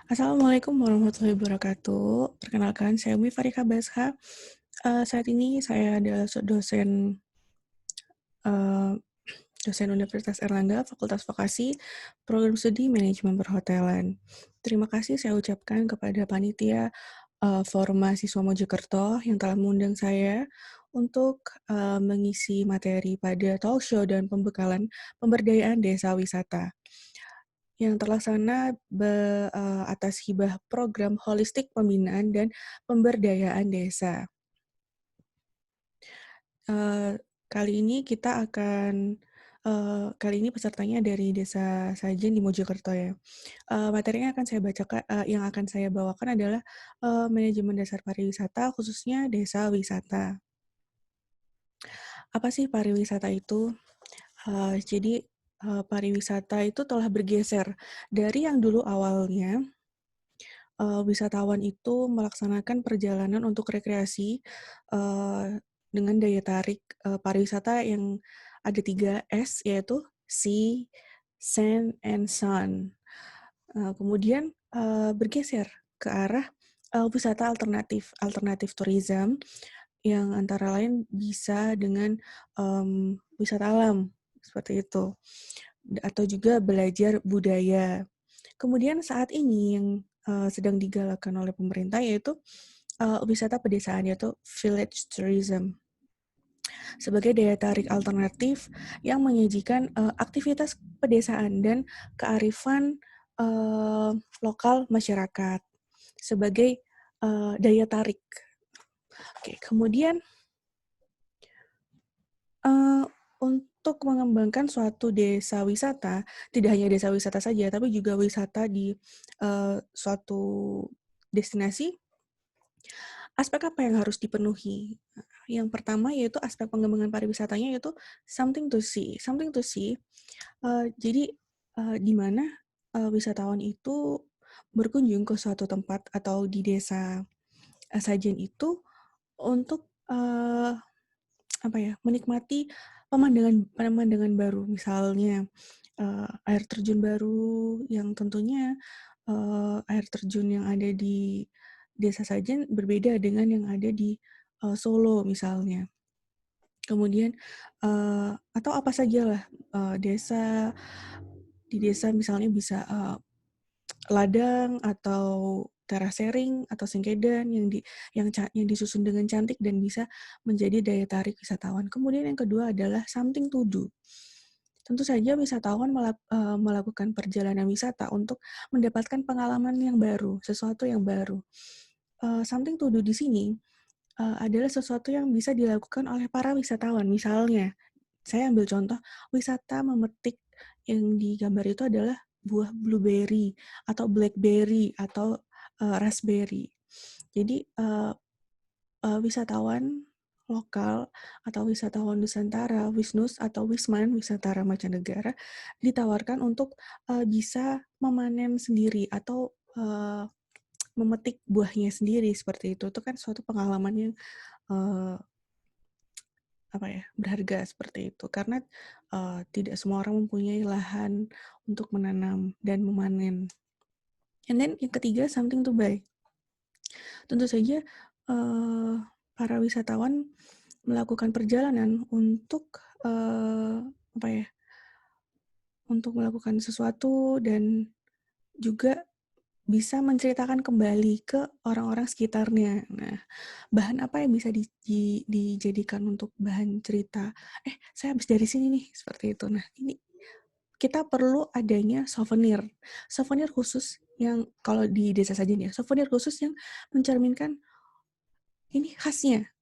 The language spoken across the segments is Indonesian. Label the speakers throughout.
Speaker 1: Assalamualaikum warahmatullahi wabarakatuh. Perkenalkan, saya Umi Farika Basha. Saat ini saya adalah eh, dosen Universitas Erlangga, Fakultas Vokasi, Program Studi Manajemen Perhotelan. Terima kasih saya ucapkan kepada panitia Forum Mahasiswa Mojokerto yang telah mengundang saya untuk mengisi materi pada talk show dan pembekalan pemberdayaan desa wisata yang terlaksana atas hibah program holistik pembinaan dan pemberdayaan desa. Uh, kali ini pesertanya dari Desa Sajen di Mojokerto ya. Materinya yang akan saya bawakan adalah manajemen dasar pariwisata, khususnya desa wisata. Apa sih pariwisata itu? Jadi pariwisata itu telah bergeser dari yang dulu awalnya wisatawan itu melaksanakan perjalanan untuk rekreasi dengan daya tarik pariwisata yang ada 3 S, yaitu Sea, Sand, and Sun. Kemudian bergeser ke arah wisata alternatif tourism yang antara lain bisa dengan wisata alam, seperti itu, atau juga belajar budaya. Kemudian saat ini yang sedang digalakkan oleh pemerintah yaitu wisata pedesaan, yaitu village tourism, sebagai daya tarik alternatif yang menyajikan aktivitas pedesaan dan kearifan lokal masyarakat sebagai daya tarik. Oke, kemudian untuk mengembangkan suatu desa wisata, tidak hanya desa wisata saja, tapi juga wisata di suatu destinasi, aspek apa yang harus dipenuhi? Yang pertama yaitu aspek pengembangan pariwisatanya, yaitu something to see. Something to see, jadi di mana wisatawan itu berkunjung ke suatu tempat atau di desa sajen itu untuk menikmati pemandangan baru, misalnya air terjun baru yang tentunya air terjun yang ada di desa Sajen berbeda dengan yang ada di Solo misalnya. Kemudian atau apa sajalah di desa misalnya bisa ladang atau terasering atau singkedan yang disusun dengan cantik dan bisa menjadi daya tarik wisatawan. Kemudian yang kedua adalah something to do. Tentu saja wisatawan melakukan perjalanan wisata untuk mendapatkan pengalaman yang baru, sesuatu yang baru. Something to do di sini adalah sesuatu yang bisa dilakukan oleh para wisatawan. Misalnya, saya ambil contoh wisata memetik, yang digambar itu adalah buah blueberry atau blackberry atau raspberry. Jadi wisatawan lokal atau wisatawan Nusantara, Wisnus atau Wisman, wisata mancanegara, ditawarkan untuk bisa memanen sendiri atau memetik buahnya sendiri, seperti itu. Itu kan suatu pengalaman yang berharga, seperti itu. Karena tidak semua orang mempunyai lahan untuk menanam dan memanen. And then yang ketiga, something to buy. Tentu saja para wisatawan melakukan perjalanan untuk untuk melakukan sesuatu dan juga bisa menceritakan kembali ke orang-orang sekitarnya. Nah, bahan apa yang bisa dijadikan untuk bahan cerita? Saya habis dari sini nih, seperti itu. Nah, ini kita perlu adanya souvenir. Souvenir khusus yang kalau di desa saja nih, souvenir khusus yang mencerminkan ini khasnya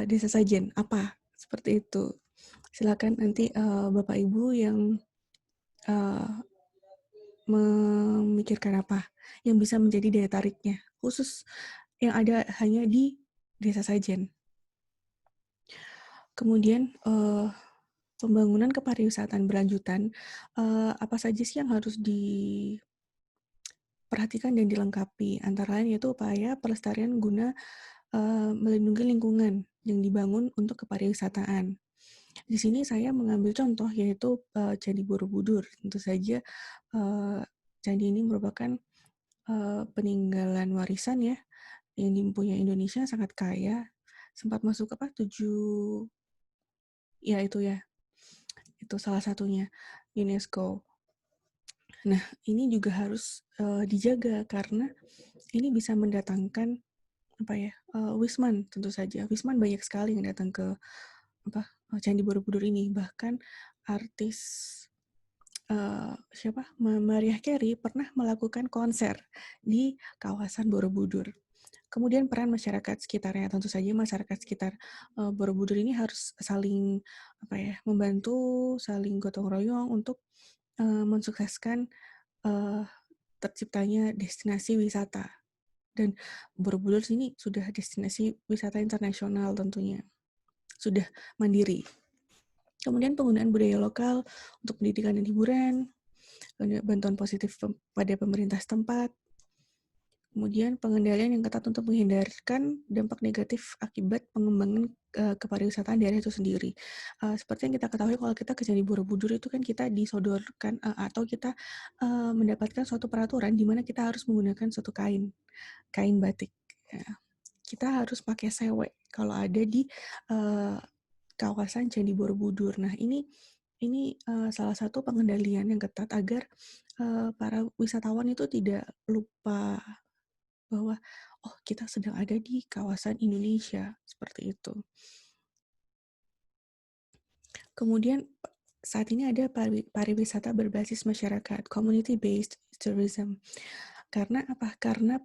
Speaker 1: desa Sajen apa, seperti itu. Silakan nanti Bapak Ibu yang memikirkan apa yang bisa menjadi daya tariknya khusus yang ada hanya di desa Sajen. Kemudian pembangunan kepariwisataan berlanjutan, apa saja sih yang harus diperhatikan dan dilengkapi? Antara lain yaitu upaya pelestarian guna melindungi lingkungan yang dibangun untuk kepariwisataan. Di sini saya mengambil contoh yaitu Candi Borobudur. Tentu saja candi ini merupakan peninggalan warisan ya yang dipunyai Indonesia, sangat kaya, sempat masuk apa 7 ya itu salah satunya UNESCO. Nah, ini juga harus dijaga karena ini bisa mendatangkan apa ya wisman, tentu saja wisman banyak sekali yang datang ke Candi Borobudur ini. Bahkan artis Mariah Carey pernah melakukan konser di kawasan Borobudur. Kemudian peran masyarakat sekitarnya, tentu saja masyarakat sekitar Borobudur ini harus saling membantu, saling gotong royong untuk mensukseskan terciptanya destinasi wisata. Dan Borobudur ini sudah destinasi wisata internasional tentunya, sudah mandiri. Kemudian penggunaan budaya lokal untuk pendidikan dan hiburan, bantuan positif pada pemerintah setempat, kemudian pengendalian yang ketat untuk menghindarkan dampak negatif akibat pengembangan kepariwisataan daerah itu sendiri. Seperti yang kita ketahui kalau kita ke Candi Borobudur itu kan kita disodorkan atau kita mendapatkan suatu peraturan di mana kita harus menggunakan suatu kain batik. Ya. Kita harus pakai sewe kalau ada di kawasan Candi Borobudur. Nah, ini salah satu pengendalian yang ketat agar para wisatawan itu tidak lupa bahwa kita sedang ada di kawasan Indonesia, seperti itu. Kemudian saat ini ada pariwisata berbasis masyarakat, community-based tourism. Karena apa? Karena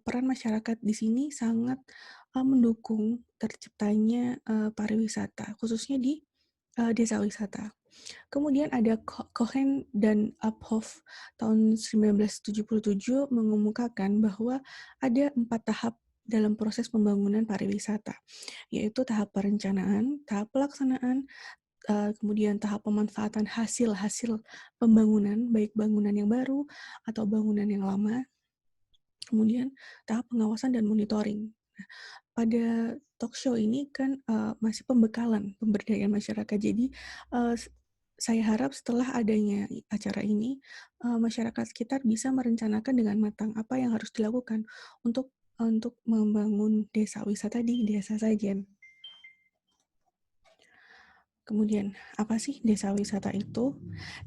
Speaker 1: peran masyarakat di sini sangat mendukung terciptanya pariwisata, khususnya di desa wisata. Kemudian ada Cohen dan Uphoff tahun 1977 mengemukakan bahwa ada 4 tahap dalam proses pembangunan pariwisata, yaitu tahap perencanaan, tahap pelaksanaan, kemudian tahap pemanfaatan hasil pembangunan, baik bangunan yang baru atau bangunan yang lama, kemudian tahap pengawasan dan monitoring. Nah, pada talk show ini kan masih pemberdayaan masyarakat. Jadi saya harap setelah adanya acara ini, masyarakat sekitar bisa merencanakan dengan matang apa yang harus dilakukan untuk membangun desa wisata di Desa Sajen. Kemudian, apa sih desa wisata itu?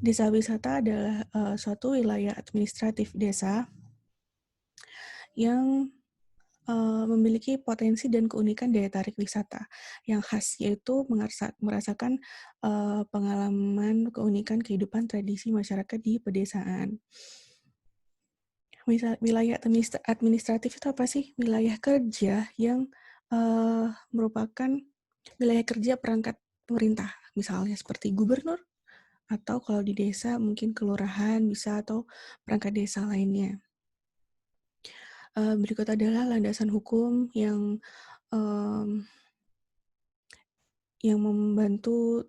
Speaker 1: Desa wisata adalah suatu wilayah administratif desa yang memiliki potensi dan keunikan daya tarik wisata yang khas, yaitu merasakan pengalaman keunikan kehidupan tradisi masyarakat di pedesaan. Wilayah administratif itu apa sih? Wilayah kerja yang merupakan wilayah kerja perangkat pemerintah, misalnya seperti gubernur, atau kalau di desa mungkin kelurahan bisa, atau perangkat desa lainnya. Berikut adalah landasan hukum yang membantu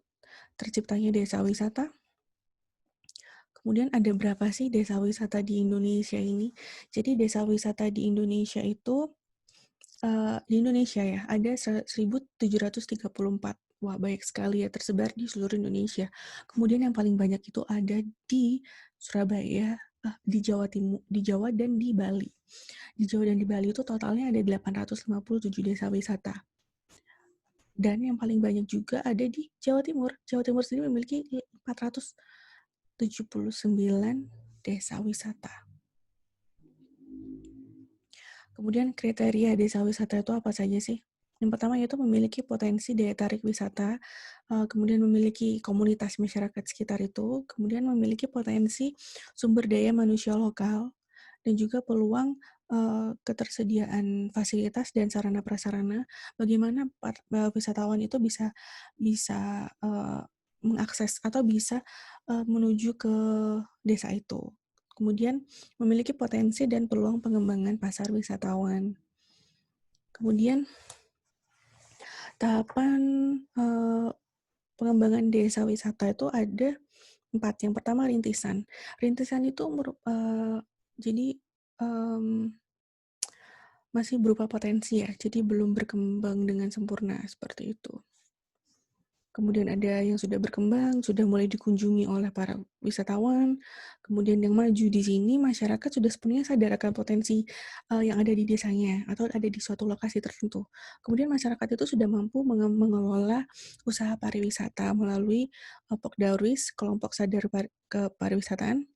Speaker 1: terciptanya desa wisata. Kemudian ada berapa sih desa wisata di Indonesia ini? Jadi desa wisata di Indonesia itu, di Indonesia ya, ada 1.734. Wah, banyak sekali ya, tersebar di seluruh Indonesia. Kemudian yang paling banyak itu ada di Surabaya, di Jawa Timur, di Jawa dan di Bali. Di Jawa dan di Bali itu totalnya ada 857 desa wisata. Dan yang paling banyak juga ada di Jawa Timur. Jawa Timur sendiri memiliki 479 desa wisata. Kemudian kriteria desa wisata itu apa saja sih? Yang pertama yaitu memiliki potensi daya tarik wisata, kemudian memiliki komunitas masyarakat sekitar itu, kemudian memiliki potensi sumber daya manusia lokal, dan juga peluang ketersediaan fasilitas dan sarana prasarana, bagaimana wisatawan itu bisa mengakses atau bisa menuju ke desa itu. Kemudian memiliki potensi dan peluang pengembangan pasar wisatawan. Kemudian tahapan pengembangan desa wisata itu ada 4. Yang pertama rintisan. Rintisan itu jadi masih berupa potensi ya, jadi belum berkembang dengan sempurna, seperti itu. Kemudian ada yang sudah berkembang, sudah mulai dikunjungi oleh para wisatawan. Kemudian yang maju di sini, masyarakat sudah sepenuhnya sadar akan potensi yang ada di desanya atau ada di suatu lokasi tertentu. Kemudian masyarakat itu sudah mampu mengelola usaha pariwisata melalui Pokdawris, kelompok sadar kepariwisataan.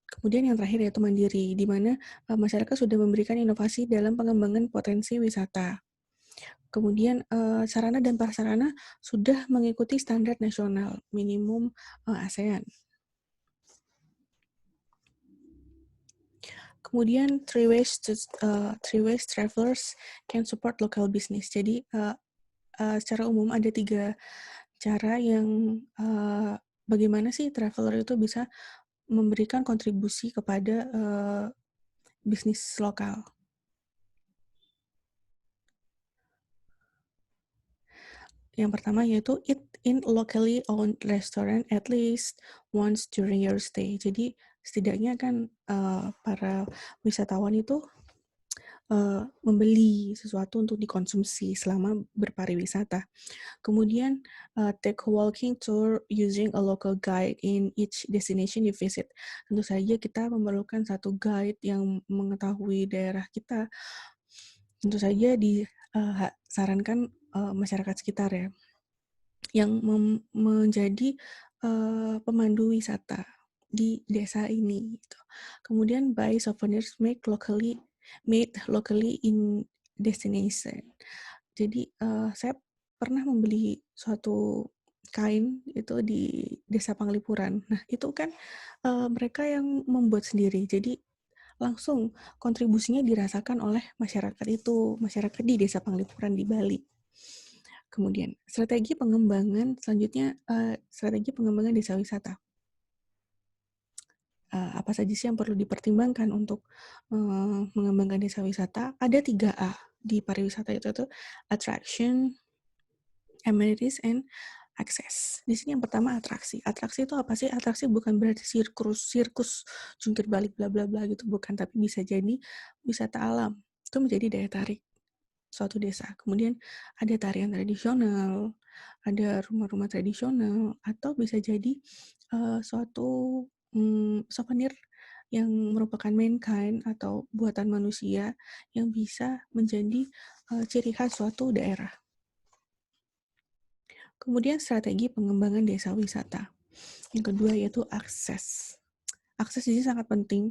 Speaker 1: Kemudian yang terakhir yaitu mandiri, di mana masyarakat sudah memberikan inovasi dalam pengembangan potensi wisata. Kemudian sarana dan prasarana sudah mengikuti standar nasional minimum ASEAN. Kemudian three ways travelers can support local business. Jadi secara umum ada 3 cara yang bagaimana sih traveler itu bisa memberikan kontribusi kepada bisnis lokal. Yang pertama yaitu eat in locally owned restaurant at least once during your stay. Jadi setidaknya kan para wisatawan itu membeli sesuatu untuk dikonsumsi selama berpariwisata. Kemudian take a walking tour using a local guide in each destination you visit. Tentu saja kita memerlukan satu guide yang mengetahui daerah kita. Tentu saja disarankan masyarakat sekitar ya, yang menjadi pemandu wisata di desa ini. Gitu. Kemudian buy souvenirs made locally in destination. Jadi saya pernah membeli suatu kain itu di desa Panglipuran. Nah itu kan mereka yang membuat sendiri. Jadi langsung kontribusinya dirasakan oleh masyarakat di desa Panglipuran di Bali. Kemudian, strategi pengembangan selanjutnya, strategi pengembangan desa wisata. Apa saja sih yang perlu dipertimbangkan untuk mengembangkan desa wisata? Ada 3A di pariwisata itu attraction, amenities, and access. Di sini yang pertama atraksi. Atraksi itu apa sih? Atraksi bukan berarti sirkus, jungkir balik bla bla bla gitu, bukan. Tapi bisa jadi wisata alam. Itu menjadi daya tarik suatu desa. Kemudian ada tarian tradisional, ada rumah-rumah tradisional, atau bisa jadi suatu souvenir yang merupakan mankind atau buatan manusia yang bisa menjadi ciri khas suatu daerah. Kemudian strategi pengembangan desa wisata. Yang kedua yaitu akses. Akses ini sangat penting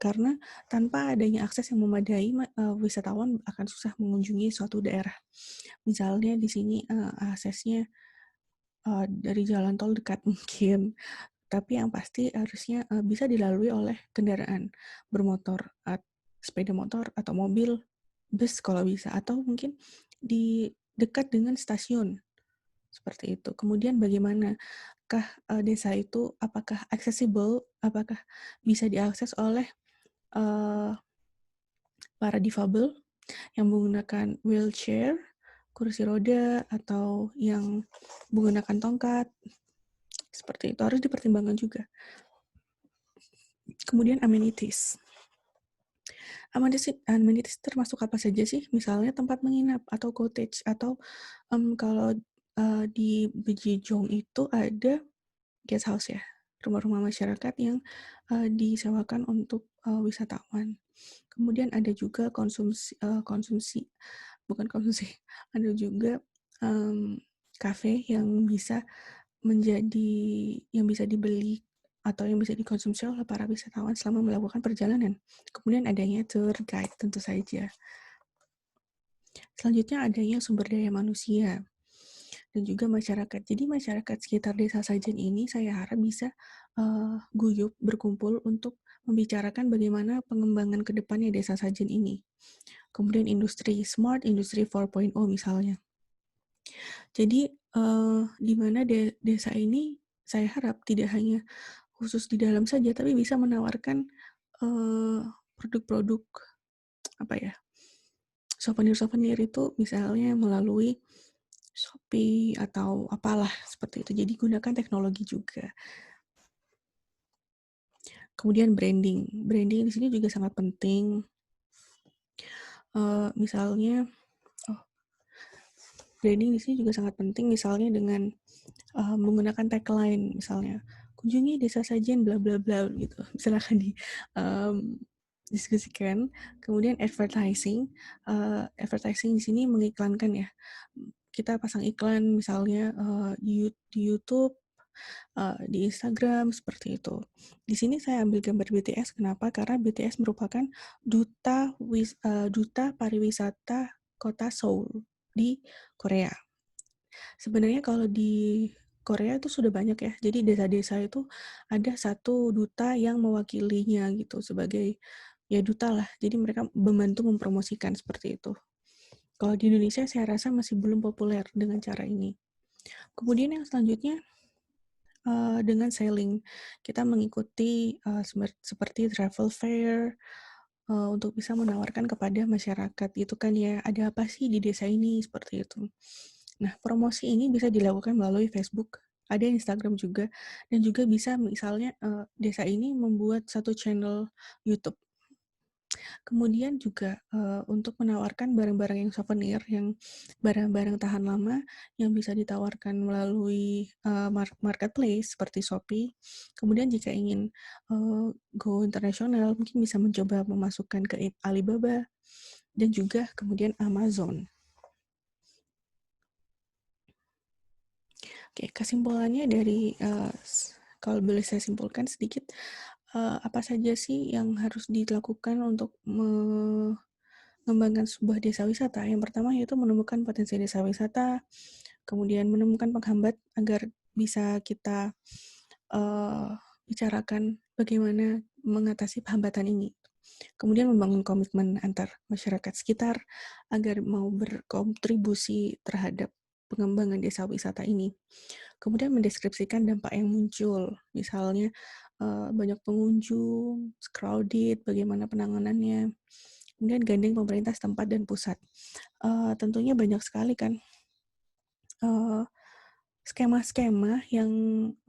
Speaker 1: karena tanpa adanya akses yang memadai, wisatawan akan susah mengunjungi suatu daerah. Misalnya di sini aksesnya dari jalan tol dekat mungkin, tapi yang pasti harusnya bisa dilalui oleh kendaraan bermotor, sepeda motor atau mobil, bus kalau bisa, atau mungkin di dekat dengan stasiun seperti itu. Kemudian bagaimanakah desa itu, apakah accessible, apakah bisa diakses oleh para difabel yang menggunakan wheelchair, kursi roda, atau yang menggunakan tongkat. Seperti itu, harus dipertimbangkan juga. Kemudian amenities. Amenities termasuk apa saja sih? Misalnya tempat menginap atau cottage, atau kalau di Bejejong itu ada guest house ya, rumah-rumah masyarakat yang disewakan untuk wisatawan. Kemudian ada juga ada juga kafe yang bisa dibeli atau yang bisa dikonsumsi oleh para wisatawan selama melakukan perjalanan. Kemudian adanya tour guide tentu saja. Selanjutnya adanya sumber daya manusia dan juga masyarakat. Jadi masyarakat sekitar desa Sajen ini saya harap bisa guyup berkumpul untuk membicarakan bagaimana pengembangan ke depannya desa Sajen ini. Kemudian smart industry 4.0 misalnya. Jadi di mana desa ini saya harap tidak hanya khusus di dalam saja, tapi bisa menawarkan produk-produk souvenir itu misalnya melalui Shopee atau apalah seperti itu. Jadi gunakan teknologi juga. Kemudian branding di sini juga sangat penting. Misalnya Branding di sini juga sangat penting, misalnya dengan menggunakan tagline, misalnya kunjungi desa sajian bla bla bla gitu, misalkan diskusikan. Kemudian advertising di sini mengiklankan ya, kita pasang iklan misalnya di YouTube, di Instagram, seperti itu. Di sini saya ambil gambar BTS. Kenapa? Karena BTS merupakan duta pariwisata kota Seoul di Korea. Sebenarnya kalau di Korea itu sudah banyak ya. Jadi desa-desa itu ada satu duta yang mewakilinya gitu sebagai ya duta lah. Jadi mereka membantu mempromosikan seperti itu. Kalau di Indonesia saya rasa masih belum populer dengan cara ini. Kemudian yang selanjutnya dengan selling, kita mengikuti seperti travel fair untuk bisa menawarkan kepada masyarakat itu kan ya, ada apa sih di desa ini seperti itu. Nah, promosi ini bisa dilakukan melalui Facebook, ada Instagram juga, dan juga bisa misalnya desa ini membuat satu channel YouTube. Kemudian juga untuk menawarkan barang-barang yang souvenir, yang barang-barang tahan lama yang bisa ditawarkan melalui marketplace seperti Shopee. Kemudian jika ingin go internasional, mungkin bisa mencoba memasukkan ke Alibaba dan juga kemudian Amazon. Oke, kesimpulannya dari kalau boleh saya simpulkan sedikit, apa saja sih yang harus dilakukan untuk mengembangkan sebuah desa wisata? Yang pertama yaitu menemukan potensi desa wisata, kemudian menemukan penghambat agar bisa kita bicarakan bagaimana mengatasi hambatan ini. Kemudian membangun komitmen antar masyarakat sekitar agar mau berkontribusi terhadap pengembangan desa wisata ini. Kemudian mendeskripsikan dampak yang muncul, misalnya banyak pengunjung, crowded, bagaimana penanganannya. Kemudian gandeng pemerintah setempat dan pusat. Tentunya banyak sekali kan skema-skema yang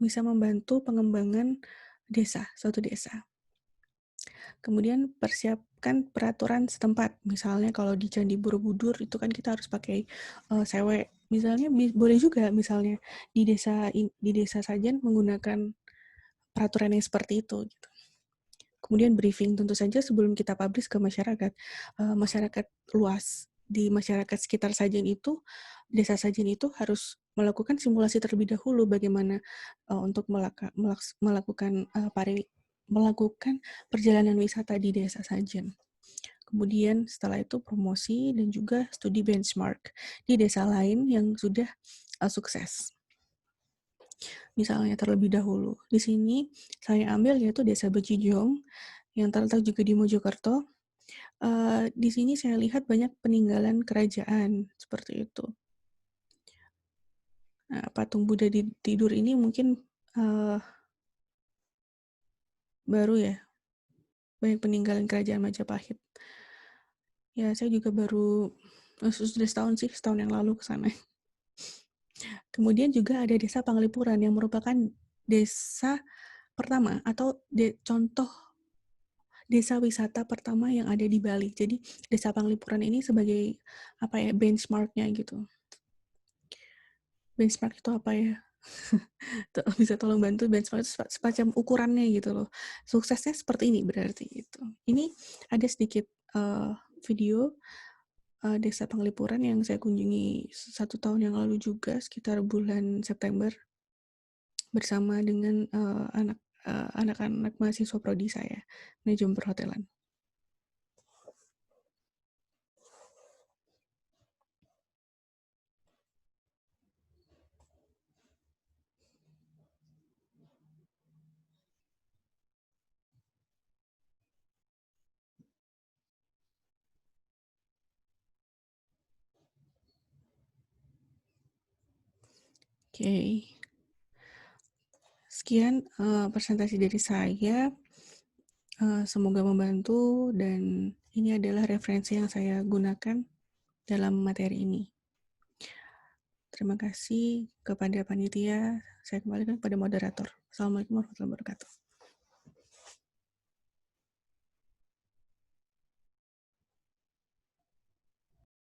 Speaker 1: bisa membantu pengembangan suatu desa. Kemudian persiapkan peraturan setempat. Misalnya kalau di Candi Borobudur itu kan kita harus pakai sewe. Misalnya boleh juga misalnya di desa Sajen menggunakan peraturan yang seperti itu gitu. Kemudian briefing tentu saja sebelum kita publish ke masyarakat. Masyarakat luas di masyarakat sekitar Sajen itu, desa Sajen itu harus melakukan simulasi terlebih dahulu bagaimana untuk melakukan perjalanan wisata di desa Sajen. Kemudian setelah itu promosi dan juga studi benchmark di desa lain yang sudah sukses. Misalnya terlebih dahulu. Di sini saya ambil yaitu Desa Becijong yang terletak juga di Mojokerto. Di sini saya lihat banyak peninggalan kerajaan seperti itu. Nah, patung Buddha tidur ini mungkin baru ya, banyak peninggalan kerajaan Majapahit. Ya, saya juga baru sudah setahun yang lalu ke sana. Kemudian juga ada Desa Panglipuran yang merupakan desa pertama atau contoh desa wisata pertama yang ada di Bali. Jadi Desa Panglipuran ini sebagai benchmark-nya gitu. Benchmark itu apa ya? Bisa tolong bantu benchmark itu semacam ukurannya gitu loh. Suksesnya seperti ini berarti gitu. Ini ada sedikit video Desa Panglipuran yang saya kunjungi 1 tahun yang lalu juga sekitar bulan September bersama dengan anak-anak mahasiswa prodi saya, manajemen perhotelan. Oke, sekian presentasi dari saya. Semoga membantu dan ini adalah referensi yang saya gunakan dalam materi ini. Terima kasih kepada panitia. Saya kembalikan kepada moderator. Assalamualaikum warahmatullahi wabarakatuh.